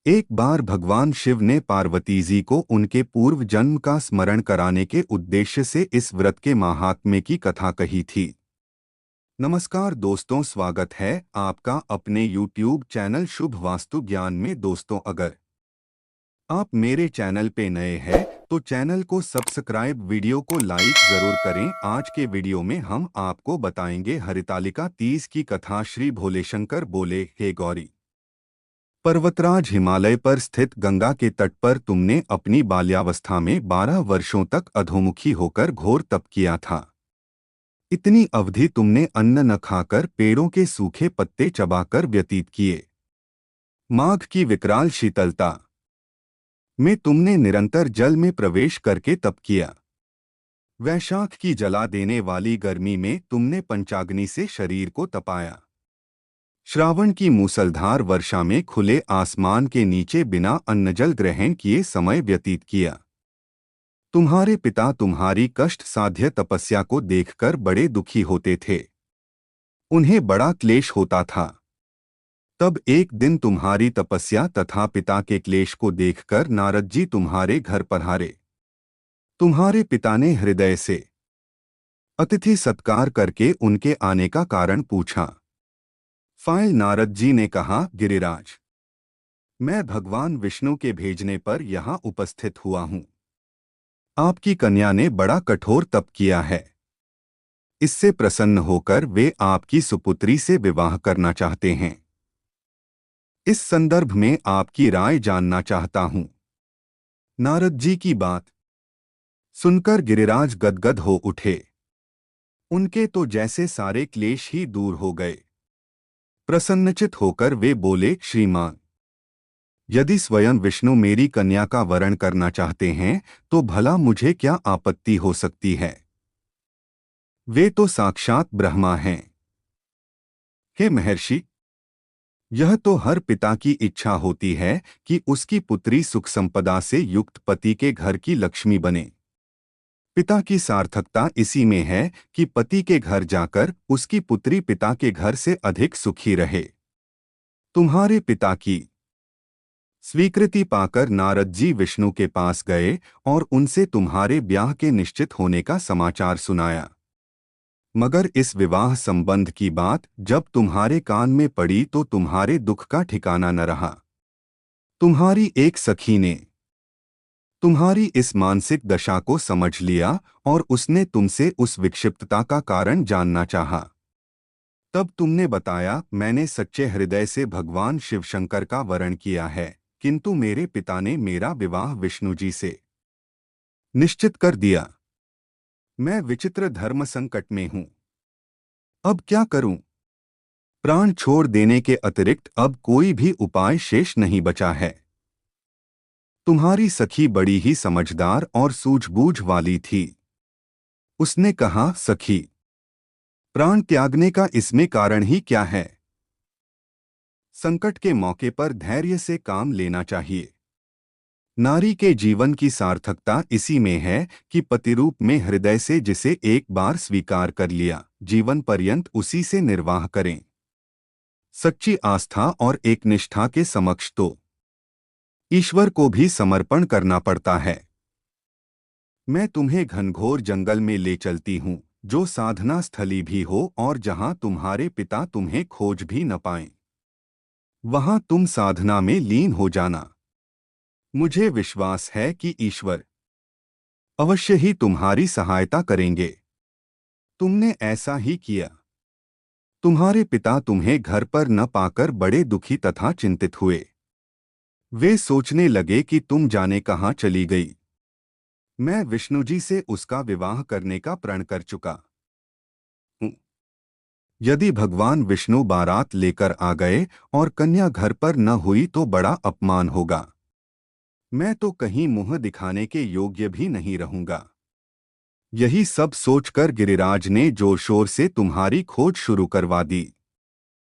एक बार भगवान शिव ने पार्वती जी को उनके पूर्व जन्म का स्मरण कराने के उद्देश्य से इस व्रत के माहात्म्य की कथा कही थी। नमस्कार दोस्तों, स्वागत है आपका अपने YouTube चैनल शुभ वास्तु ज्ञान में। दोस्तों, अगर आप मेरे चैनल पे नए हैं तो चैनल को सब्सक्राइब, वीडियो को लाइक जरूर करें। आज के वीडियो में हम आपको बताएंगे हरितालिका तीज की कथा। श्री भोलेशंकर बोले, हे गौरी, पर्वतराज हिमालय पर स्थित गंगा के तट पर तुमने अपनी बाल्यावस्था में 12 वर्षों तक अधोमुखी होकर घोर तप किया था। इतनी अवधि तुमने अन्न न खाकर पेड़ों के सूखे पत्ते चबाकर व्यतीत किए। माघ की विकराल शीतलता में तुमने निरंतर जल में प्रवेश करके तप किया। वैशाख की जला देने वाली गर्मी में तुमने पंचाग्नि से शरीर को तपाया। श्रावण की मूसलधार वर्षा में खुले आसमान के नीचे बिना अन्नजल ग्रहण किए समय व्यतीत किया। तुम्हारे पिता तुम्हारी कष्ट साध्य तपस्या को देखकर बड़े दुखी होते थे। उन्हें बड़ा क्लेश होता था। तब एक दिन तुम्हारी तपस्या तथा पिता के क्लेश को देखकर नारद जी तुम्हारे घर पधारे। तुम्हारे पिता ने हृदय से अतिथि सत्कार करके उनके आने का कारण पूछा। फाइल नारद जी ने कहा, गिरिराज, मैं भगवान विष्णु के भेजने पर यहाँ उपस्थित हुआ हूँ। आपकी कन्या ने बड़ा कठोर तप किया है। इससे प्रसन्न होकर वे आपकी सुपुत्री से विवाह करना चाहते हैं। इस संदर्भ में आपकी राय जानना चाहता हूँ। नारद जी की बात सुनकर गिरिराज गदगद हो उठे। उनके तो जैसे सारे क्लेश ही दूर हो गए। प्रसन्नचित होकर वे बोले, श्रीमान, यदि स्वयं विष्णु मेरी कन्या का वरण करना चाहते हैं तो भला मुझे क्या आपत्ति हो सकती है। वे तो साक्षात ब्रह्मा हैं। हे महर्षि, यह तो हर पिता की इच्छा होती है कि उसकी पुत्री सुख संपदा से युक्त पति के घर की लक्ष्मी बने। पिता की सार्थकता इसी में है कि पति के घर जाकर उसकी पुत्री पिता के घर से अधिक सुखी रहे। तुम्हारे पिता की स्वीकृति पाकर नारद जी विष्णु के पास गए और उनसे तुम्हारे ब्याह के निश्चित होने का समाचार सुनाया। मगर इस विवाह संबंध की बात जब तुम्हारे कान में पड़ी तो तुम्हारे दुख का ठिकाना न रहा। तुम्हारी एक सखी ने तुम्हारी इस मानसिक दशा को समझ लिया और उसने तुमसे उस विक्षिप्तता का कारण जानना चाहा। तब तुमने बताया, मैंने सच्चे हृदय से भगवान शिव शंकर का वरण किया है, किंतु मेरे पिता ने मेरा विवाह विष्णु जी से निश्चित कर दिया। मैं विचित्र धर्म संकट में हूं। अब क्या करूं? प्राण छोड़ देने के अतिरिक्त अब कोई भी उपाय शेष नहीं बचा है। तुम्हारी सखी बड़ी ही समझदार और सूझबूझ वाली थी। उसने कहा, सखी, प्राण त्यागने का इसमें कारण ही क्या है? संकट के मौके पर धैर्य से काम लेना चाहिए। नारी के जीवन की सार्थकता इसी में है कि पतिरूप में हृदय से जिसे एक बार स्वीकार कर लिया, जीवन पर्यंत उसी से निर्वाह करें। सच्ची आस्था और एक निष्ठा के समक्ष तो ईश्वर को भी समर्पण करना पड़ता है। मैं तुम्हें घनघोर जंगल में ले चलती हूँ, जो साधना स्थली भी हो और जहाँ तुम्हारे पिता तुम्हें खोज भी न पाएं। वहाँ तुम साधना में लीन हो जाना। मुझे विश्वास है कि ईश्वर अवश्य ही तुम्हारी सहायता करेंगे। तुमने ऐसा ही किया। तुम्हारे पिता तुम्हें घर पर न पाकर बड़े दुखी तथा चिंतित हुए। वे सोचने लगे कि तुम जाने कहाँ चली गई। मैं विष्णु जी से उसका विवाह करने का प्रण कर चुका हूँ। यदि भगवान विष्णु बारात लेकर आ गए और कन्या घर पर न हुई तो बड़ा अपमान होगा। मैं तो कहीं मुंह दिखाने के योग्य भी नहीं रहूंगा। यही सब सोचकर गिरिराज ने जोर शोर से तुम्हारी खोज शुरू करवा दी।